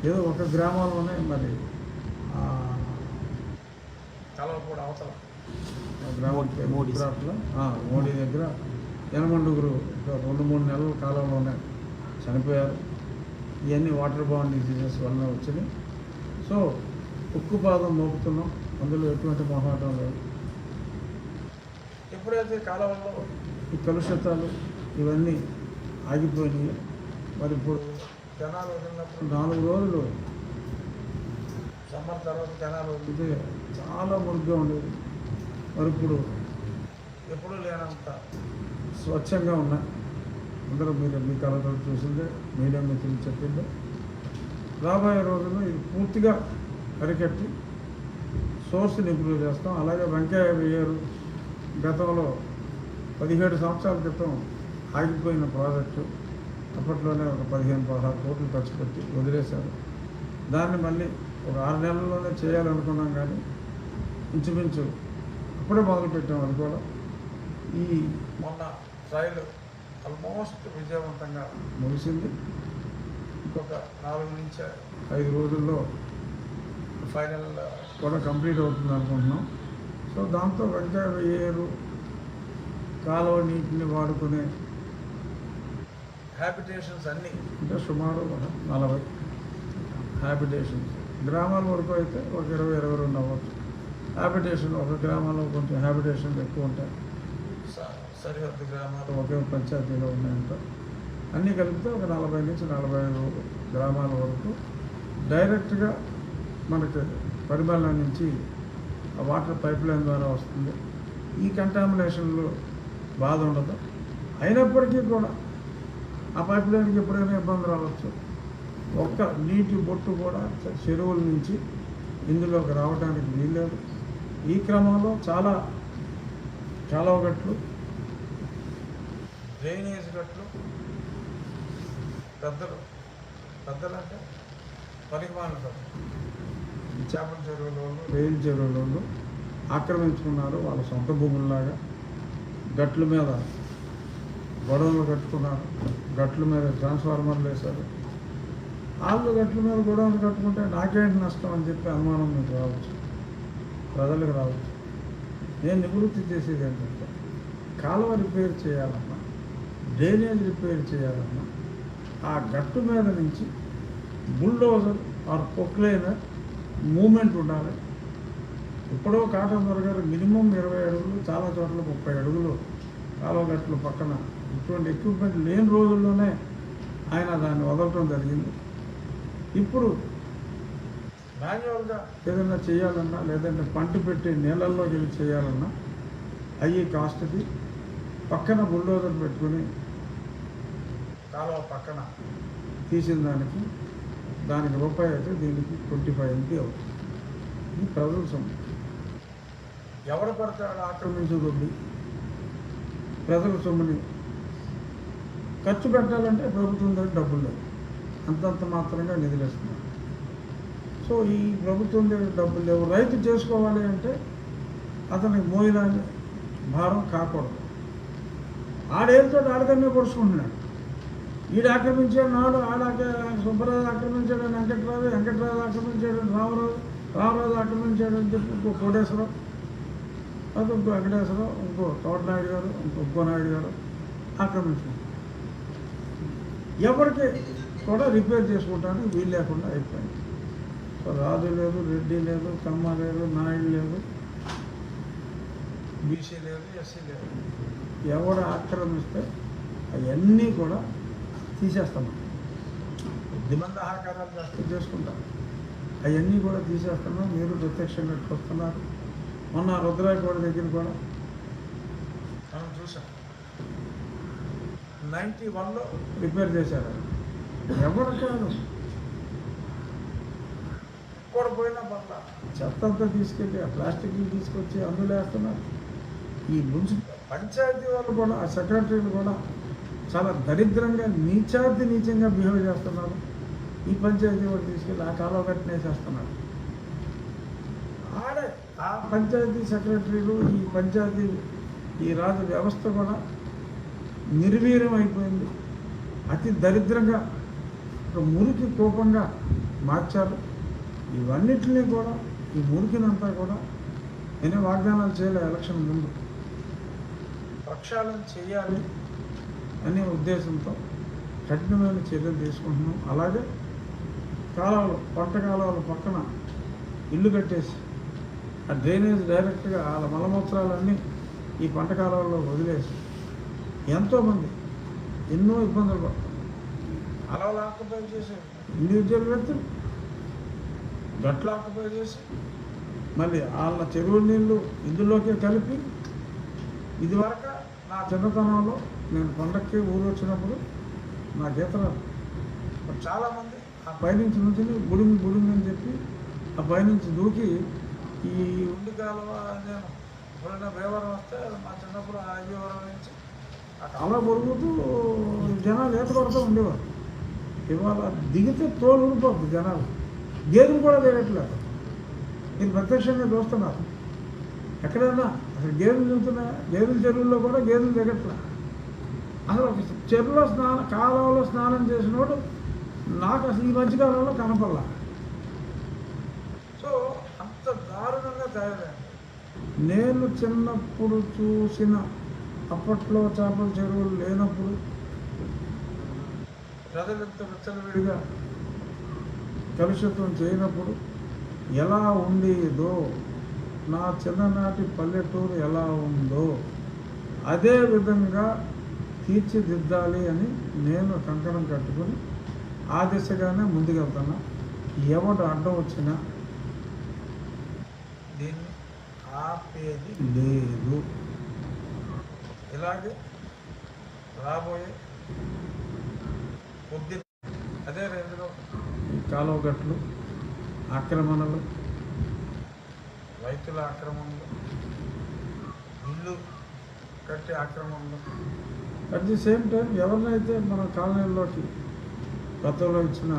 ఏదో ఒక గ్రామంలోనే మరి కలవపూడి అవతల గ్రామం గుజరాత్లో మోడీ దగ్గర ఎనమండుగురు 2-3 నెలల కాలంలోనే చనిపోయారు. ఇవన్నీ వాటర్ బాండ్ డిసీజెస్ వలన వచ్చినాయి. సో ఉక్కుపాదం మోపుతున్నాం, అందులో ఎటువంటి మొహాటం లేదు. ఎప్పుడైతే కాలంలో ఈ కలుషితాలు ఇవన్నీ ఆగిపోయినాయి, మరి ఇప్పుడు జనాలు వదిలినప్పుడు 4 రోజులు సమ్మర్ తర్వాత జనాలు వదిలితే చాలా మురుగ్గా ఉండేది. మరి ఇప్పుడు ఎప్పుడూ లేనంత స్వచ్ఛంగా ఉన్నాయి. అందరూ మీరు మీ కళతో చూసిందే, మీడియా మిత్రులు చెప్పిందే. రాబోయే రోజుల్లో ఇది పూర్తిగా అరికట్టి సోర్స్ని ఇంప్రూవ్ చేస్తాం. అలాగే వెంకయ్య వేయరు గతంలో 17 సంవత్సరాల క్రితం ఆగిపోయిన ప్రాజెక్టు అప్పట్లోనే ఒక 15-16 కోట్లు ఖర్చు పెట్టి వదిలేశారు. దాన్ని మళ్ళీ ఒక 6 నెలల్లోనే చేయాలనుకున్నాం, కానీ ఇంచుమించు అప్పుడే మొదలుపెట్టాం. అది కూడా ఈ మొన్న ట్రయల్ ఆల్మోస్ట్ విజయవంతంగా ముగిసింది. ఇంకొక 4 నుంచి 5 రోజుల్లో ఫైనల్ కూడా కంప్లీట్ అవుతుంది అనుకుంటున్నాం. సో దాంతో వెంకయ్య వేయరు కాలువ నీటిని వాడుకునే హ్యాబిటేషన్స్ అన్నీ అంటే సుమారు 40 హ్యాబిటేషన్స్. గ్రామాల వరకు అయితే ఒక 20-22 అవ్వచ్చు. హ్యాబిటేషన్ ఒక గ్రామంలో కొంచెం హ్యాబిటేషన్లు ఎక్కువ ఉంటాయి. సరిహద్దు గ్రామాలు ఒకే పంచాయతీలో ఉన్నాయంట. అన్నీ కలిపితే ఒక 40 నుంచి 45 గ్రామాల వరకు డైరెక్ట్గా మనకి పరిమళ నుంచి ఆ వాటర్ పైప్ లైన్ ద్వారా వస్తుంది. ఈ కంటామినేషన్లో బాధ ఉండదు. అయినప్పటికీ కూడా ఆ పైప్ లైన్కి ఎప్పుడైనా ఇబ్బంది రావచ్చు. ఒక్క నీటి బొట్టు కూడా చెరువుల నుంచి ఇందులోకి రావడానికి వీల్లేదు. ఈ క్రమంలో చాలా గట్లు, డ్రైనేజ్ గట్లు పెద్దలంటే పనికిమాలిన చేపల చెరువులోళ్ళు, రేయిల్ చెరువులోళ్ళు ఆక్రమించుకున్నారు వాళ్ళ సొంత భూముల్లాగా. గట్ల మీద గొడవలు కట్టుకున్నారు, గట్ల మీద ట్రాన్స్ఫార్మర్లు వేశారు. వాళ్ళు గట్ల మీద గొడవలు కట్టుకుంటే నాకేంటి నష్టం అని చెప్పి అనుమానం మీకు రావచ్చు, ప్రజలకు రావచ్చు. నేను నివృత్తి చేసేది ఏంటంటే కాలువ రిపేర్ చేయాలన్నా, డ్రైనేజ్ రిపేర్ చేయాలన్నా ఆ గట్టు మీద నుంచి బుల్డోజర్ ఆర్ పొక్లైనర్ మూమెంట్ ఉండాలి. ఎప్పుడో కాటన్ దొరగారు మినిమం 20 అడుగులు, చాలా చోట్ల 30 అడుగులు కాలువ గట్లు పక్కన ఇటువంటి ఎక్విప్మెంట్ లేని రోజుల్లోనే ఆయన దాన్ని వదలటం జరిగింది. ఇప్పుడు మాన్యువల్గా ఏదైనా చేయాలన్నా, లేదంటే పంట పెట్టి నీళ్ళల్లోకి వెళ్ళి చేయాలన్నా అయ్యి కాస్ట్కి పక్కన బుల్డోజర్ పెట్టుకుని కాలువ పక్కన తీసిన దానికి రూపాయి అయితే దీనికి 25 MP అవుతుంది. ఇది ప్రజల సొమ్ము. ఎవరు పడతాడు ఆక్రమించదొద్ది ప్రజల సొమ్ముని ఖర్చు పెట్టాలంటే ప్రభుత్వం దగ్గర డబ్బులు లేదు, అంతంత మాత్రంగా నిధులేస్తున్నారు. సో ఈ ప్రభుత్వం దగ్గర డబ్బులు లేవు. రైతు చేసుకోవాలి అంటే అతనికి మోయడానికి భారం కాకూడదు. ఆడేళ్ళతో ఆడదన్నే పొడుచుకుంటున్నాడు. ఈడు ఆక్రమించాడు, నాడు సుబ్బరాజు ఆక్రమించాడు, వెంకటరాజు ఆక్రమించాడు, రామరాజు ఆక్రమించాడు అని చెప్పి ఇంకో కోటేశ్వరం, అది ఇంకో వెంకటేశ్వరం, ఇంకో తోటనాయుడు గారు, ఇంకో నాయుడు గారు ఆక్రమించాడు. ఎవరికి కూడా రిపేర్ చేసుకుంటానికి వీలు లేకుండా అయిపోయింది. సో రాజు లేదు, రెడ్డి లేదు, కమ్మ లేదు, నాయుడు లేదు, బీసీ లేదు, ఎస్సీ లేదు. ఎవరు ఆక్రమిస్తే అవన్నీ కూడా తీసేస్తాం. కొద్దిమంది ఆహాకారాలు చేసుకుంటారు, అవన్నీ కూడా తీసేస్తున్నాం. మీరు ప్రత్యక్షంగా వస్తున్నారు. మొన్న రుద్రాయకోట దగ్గర కూడా మనం చూసాం, 91లో రిపేర్ చేశారు. ఎవరు కాదు, ఎక్కడ పోయినా పట్ల చెత్త అంతా తీసుకెళ్ళి ఆ ప్లాస్టిక్ని తీసుకొచ్చి అందులో వేస్తున్నారు. ఈ పంచాయతీ వాళ్ళు కూడా, ఆ సెక్రటరీలు కూడా చాలా దరిద్రంగా నీచంగా బిహేవ్ చేస్తున్నారు. ఈ పంచాయతీ వాళ్ళు తీసుకెళ్ళి ఆ కాలువ కట్టినేసేస్తున్నారు. ఆ పంచాయతీ సెక్రటరీలు, ఈ పంచాయతీ, ఈ రాజు వ్యవస్థ కూడా నిర్వీర్యం అయిపోయింది. అతి దరిద్రంగా మురికి కోపంగా మార్చారు. ఇవన్నిటినీ కూడా ఈ మురికినంతా కూడా నేనే వాగ్దానాలు చేయలే. ఎలక్షన్ ముందు ప్రక్షాళన చేయాలి అనే ఉద్దేశంతో కఠినమైన చర్యలు తీసుకుంటున్నాం. అలాగే కాలువలు, పంట కాలువల పక్కన ఇల్లు కట్టేసి ఆ డ్రైనేజ్ డైరెక్ట్గా వాళ్ళ మలమూత్రాలన్నీ ఈ పంట కాలువల్లో వదిలేసి ఎంతోమంది ఎన్నో ఇబ్బందులు పడతారు. అలవలు ఆక్యుపై చేసి ఇండివిజువల్ వ్యక్తులు గట్లు ఆక్యుపై చేసి మళ్ళీ వాళ్ళ చెరువు నీళ్ళు ఇందులోకే కలిపి, ఇదివరకు నా చిన్నతనంలో నేను పండక్కి ఊరు వచ్చినప్పుడు నా గీతరాలు చాలామంది ఆ పైనుంచి నుంచి బుడిమి అని చెప్పి ఆ పైనుంచి దూకి ఈ ఉండి కాలువ, నేను ఎప్పుడైనా భీవరం వస్తే మా చిన్నప్పుడు ఆ భీవరం నుంచి ఆ కాలువ పొరుగుతూ జనాలు ఈత కొడుతూ ఉండేవారు. ఇవాళ దిగితే తోలు ఊడిపోద్ది జనాలు. గేదెలు కూడా దిగట్లేదు. మీరు ప్రత్యక్షంగా చూస్తున్నారు. ఎక్కడైనా అసలు గేదెలు దిగుతున్నాయా? గేదెల చెరువుల్లో కూడా గేదెలు దిగట్లే. అసలు ఒక చెరువులో కాలువలో స్నానం చేసినోడు నాకు అసలు ఈ మధ్యకాలంలో కనపడలా. సో అంత దారుణంగా తయారైంది. నేను చిన్నప్పుడు చూసిన, అప్పట్లో చేపల చెరువులు లేనప్పుడు ప్రజలు ఎంత విచ్చలవిడిగా కలుషితం చేయనప్పుడు ఎలా ఉండేదో, నా చిన్ననాటి పల్లెటూరు ఎలా ఉందో అదే విధంగా తీర్చిదిద్దాలి అని నేను కంకణం కట్టుకొని ఆ దిశగానే ముందుకెళ్తున్నా. ఎవడు అడ్డం వచ్చినా దీన్ని ఆపేది లేదు. ఇలాగే రాబోయే కొద్ది అదే రేంజ్లో ఈ కాలువ గట్లు ఆక్రమణలు, రైతుల ఆక్రమణలు, ఇల్లు కట్టి ఆక్రమణలు, అట్ ది సేమ్ టైం ఎవరినైతే మన కాలనీల్లోకి గతంలో ఇచ్చిన,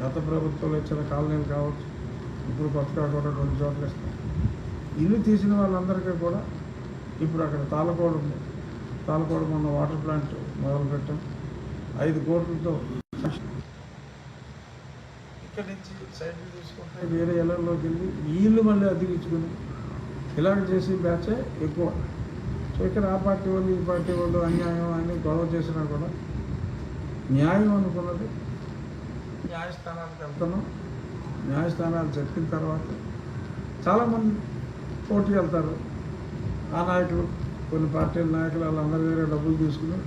గత ప్రభుత్వంలో ఇచ్చిన కాలనీలు కావచ్చు, ఇప్పుడు కొత్తగా కూడా కొన్ని చోట్ల ఇస్తాం. ఇల్లు తీసిన వాళ్ళందరికీ కూడా ఇప్పుడు అక్కడ తాళకోడ ఉంది. తాళకోడ మొన్న వాటర్ ప్లాంట్ మొదలుపెట్టాం. 5 కోట్లతో ఇక్కడి నుంచి సైడ్లు తీసుకుంటే వేరే ఇళ్లలోకి వెళ్ళి వీళ్ళు మళ్ళీ అద్దెకించుకుని ఇలాగ చేసి బ్యాచే ఎక్కువ. సో ఇక్కడ ఆ పార్టీ వాళ్ళు ఈ పార్టీ వాళ్ళు అన్యాయం అని గొడవ చేసినా కూడా న్యాయం అనుకున్నది న్యాయస్థానాలకు వెళ్తున్నాం. న్యాయస్థానాలు చెప్పిన తర్వాత చాలామంది కోర్టుకి వెళ్తారు. ఆ నాయకులు, కొన్ని పార్టీల నాయకులు వాళ్ళందరి దగ్గర డబ్బులు తీసుకుని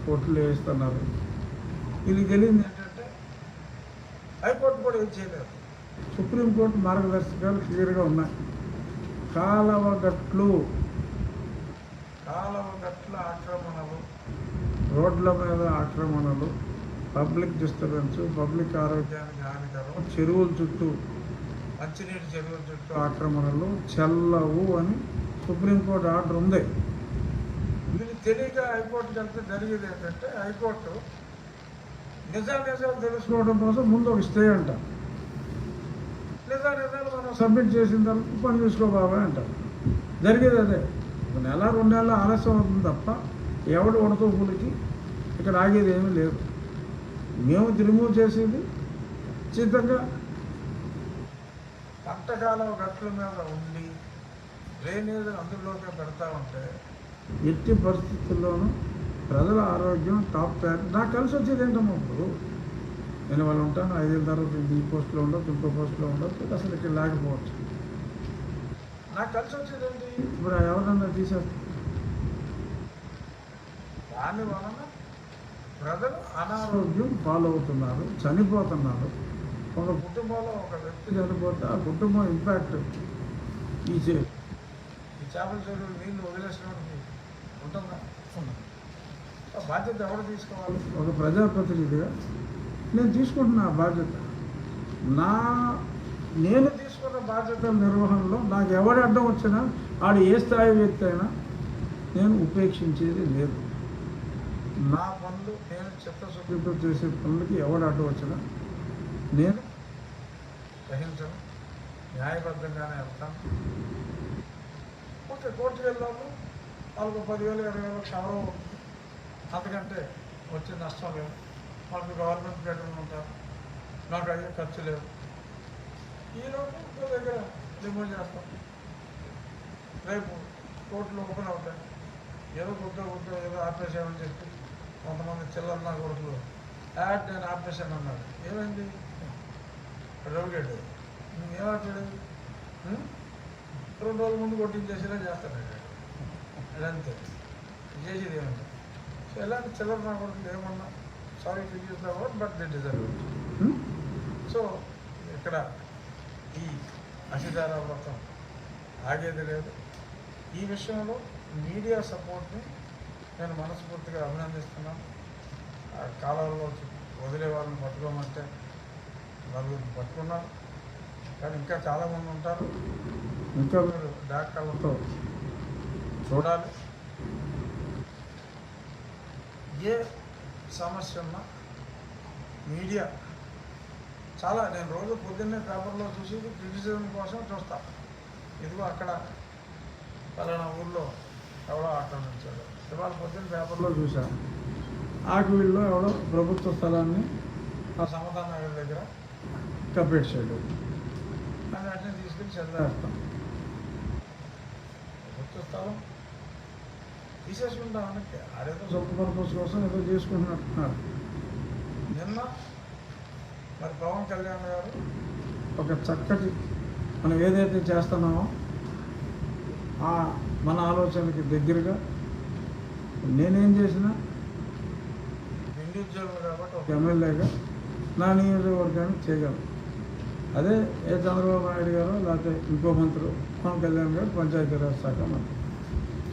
కోర్టులు వేయిస్తున్నారు. ఇది తెలియదు ఏంటంటే హైకోర్టు కూడా ఏం చేయలేదు. సుప్రీంకోర్టు మార్గదర్శకాలు క్లియర్గా ఉన్నాయి. కాలువ గట్ల ఆక్రమణలు, రోడ్ల మీద ఆక్రమణలు, పబ్లిక్ డిస్టర్బెన్స్, పబ్లిక్ ఆరోగ్యానికి హానికరం, చెరువుల చుట్టూ, మంచినీటి చెరువుల చుట్టూ ఆక్రమణలు చెల్లవు అని సుప్రీంకోర్టు ఆర్డర్ ఉంది. వీళ్ళు తెలియక హైకోర్టుకి వెళ్తే జరిగేది ఏంటంటే, హైకోర్టు నిజాలు తెలుసుకోవడం కోసం ముందు ఒక స్టే అంటారు. నిజాలు మనం సబ్మిట్ చేసిన తర్వాత పని చూసుకో బాబాయ్ అంటారు. జరిగేది అదే. 1 నెల 2 నెలలు ఆలస్యం అవుతుంది తప్ప ఎవడు ఉడతో పులికి ఇక్కడ ఆగేది ఏమీ లేదు. మేము రిమూవ్ చేసేది ఖచ్చితంగా పంటకాలం గట్ల మీద ఉండి డ్రైనేజ్ అందులోకి పెడతా ఉంటే ఎట్టి పరిస్థితుల్లోనూ ప్రజల ఆరోగ్యం టాప్ ప్రయారిటీ. నాకు కలిసి వచ్చేది ఏంటమ్మా, ఇప్పుడు నేను వాళ్ళు ఉంటాను 5 ఏళ్ళ తర్వాత ఈ పోస్టులో ఉండొచ్చు, ఇంకో పోస్టులో ఉండొచ్చు, అసలు ఇక్కడ లేకపోవచ్చు. నాకు కలిసి వచ్చేది ఏంటి, ఇప్పుడు ఎవరన్నా తీసేస్తారు. దాని వలన ప్రజలు అనారోగ్యం పాలవుతున్నారు, చనిపోతున్నారు. ఒక కుటుంబంలో ఒక వ్యక్తి చనిపోతే ఆ కుటుంబం ఇంపాక్ట్ ఈ చేపల చెరువులు నీళ్ళు వదిలేసినోడికి ఉంటుందా? ఆ బాధ్యత ఎవరు తీసుకోవాలి? ఒక ప్రజాప్రతినిధిగా నేను తీసుకుంటున్నా ఆ బాధ్యత. నేను తీసుకున్న బాధ్యతల నిర్వహణలో నాకు ఎవరి అడ్డం వచ్చినా, ఆడు ఏ స్థాయి వ్యక్తి అయినా నేను ఉపేక్షించేది లేదు. నా పనులు, నేను చిత్తశుద్ధితో చేసే పనులకి ఎవడు అడ్డు వచ్చినా నేను గ్రహించను, న్యాయబద్ధంగానే వెళ్తాను. ఓకే, కోర్టుకు వెళ్ళాము, వాళ్ళకు 10,000 20,000 క్షవరం, అంతకంటే వచ్చే నష్టం లేదు. మనకు గవర్నమెంట్ బెటర్ ఉంటారు, నాకు అయ్యే ఖర్చు లేదు. ఈరోజు ఇంకో దగ్గర రిమూవ్ చేస్తాం. రేపు కోర్టులు ఓపెన్ అవుతాయి. ఏదో కొద్దిగా ఏదో ఆపరేషన్ చెప్పి కొంతమంది చిల్లర నా కొడుకులు నేను ఆపరేషన్ అన్నాడు. ఏమైంది? రవిగడ్డ నువ్వు ఏమాపాడు? 2 రోజుల ముందు కొట్టించేసినా చేస్తాడు అదంతే, చేసేది ఏమంటే. సో ఎలాంటి చిల్లర నా కొడుకులు ఏమన్నా sorry to use the word but they deserve it. So ఇక్కడ ఈ అసిధార వ్రతం ఆగేది లేదు. ఈ విషయంలో మీడియా సపోర్ట్ని నేను మనస్ఫూర్తిగా అభినందిస్తున్నాను. ఆ కాలంలో వదిలే వాళ్ళని పట్టుకోమంటే నలుగురిని పట్టుకున్నారు, కానీ ఇంకా చాలామంది ఉంటారు. ఇంకా మీరు డాక్టర్లతో చూడాలి. ఏ సమస్య ఉన్నా మీడియా చాలా, నేను రోజు పొద్దున్నే పేపర్లో చూసి క్రిటిసిజం కోసం చూస్తాను. ఇదిగో అక్కడ పలానా ఊళ్ళో ఎవడో ఆక్రమించాడు. ఇవాళ పొద్దున్న పేపర్లో చూశాను, ఆకువీళ్ళలో ఎవడో ప్రభుత్వ స్థలాన్ని ఆ సమతా నగర్ దగ్గర కప్పేసాడు. అని వాటిని తీసుకెళ్ళి చదివేస్తాం. ప్రభుత్వ స్థలం తీసేసుకుంటామని ఆడేదో సొంత పర్పస్ కోసం ఏదో చేసుకుంటున్నట్టున్నారు. నిన్న మరి పవన్ కళ్యాణ్ గారు ఒక చక్కటి మనం ఏదైతే చేస్తున్నామో మన ఆలోచనకి దగ్గరగా నేనేం చేసినా ఇండివిజువల్ కాబట్టి ఒక ఎమ్మెల్యేగా నా నియోజకవర్గానికి చేయగలను. అదే ఏ చంద్రబాబు నాయుడు గారు లేకపోతే ఇంకో మంత్రి పవన్ కళ్యాణ్ గారు పంచాయతీరాజ్ శాఖ మంత్రి.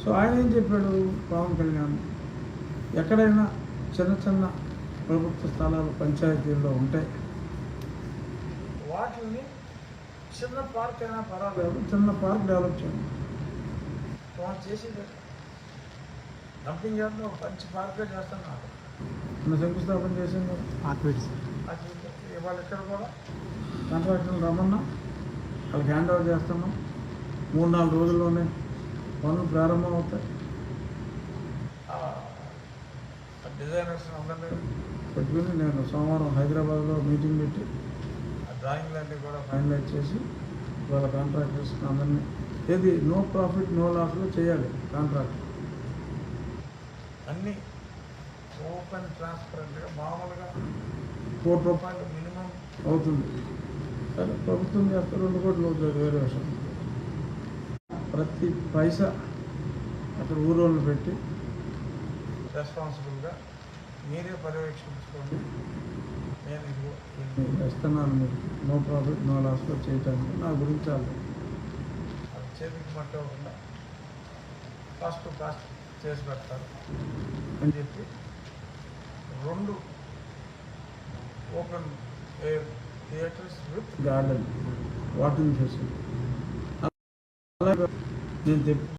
సో ఆయన ఏం చెప్పాడు? పవన్ కళ్యాణ్ ఎక్కడైనా చిన్న చిన్న ప్రభుత్వ స్థలాలు పంచాయతీల్లో ఉంటే వాటిని చిన్న పార్క్ అయినా పర్వాలేదు, చిన్న పార్క్ డెవలప్ చేయండి. వాళ్ళు చేసేది డంపింగ్ యార్డ్లో ఒక మంచి పార్క్గా చేస్తున్నారు. మన శంకుస్థాపన చేసింది ఇవాళ ఇక్కడ కూడా కాంట్రాక్టర్లు రమ్మన్నా వాళ్ళకి హ్యాండ్ ఓవర్ చేస్తున్నాం. 3-4 రోజుల్లోనే పనులు ప్రారంభం అవుతాయి. డిజైనర్స్ అందరినీ పెట్టుకుని నేను సోమవారం హైదరాబాద్లో మీటింగ్ పెట్టి ఆ డ్రాయింగ్లన్నీ కూడా ఫైనలైజ్ చేసి వాళ్ళ కాంట్రాక్టర్స్ అందరినీ ఏది నో ప్రాఫిట్ నో లాస్లో చేయాలి. కాంట్రాక్ట్ అన్నీ ఓపెన్ ట్రాన్స్పరెంట్గా మామూలుగా ₹1 కోటి మినిమం అవుతుంది. సరే ప్రభుత్వం చేస్తే 2 కోట్లు అవుతుంది, వేరే విషయం. ప్రతి పైసా అక్కడ ఊరోళ్ళు పెట్టి రెస్పాన్సిబుల్గా మీరే పర్యవేక్షించుకోండి. నేను ఇదిగో ఇస్తున్నాను మీరు నో ప్రాఫిట్ నో లాస్లో చేయటానికి. నా గురించి అది చేతికి మట్టి అవ్వకుండా కాస్ట్ టు కాస్ట్ చేసి పెడతారు అని చెప్పి 2 open air theatres with garden walking facility అలాగే నేను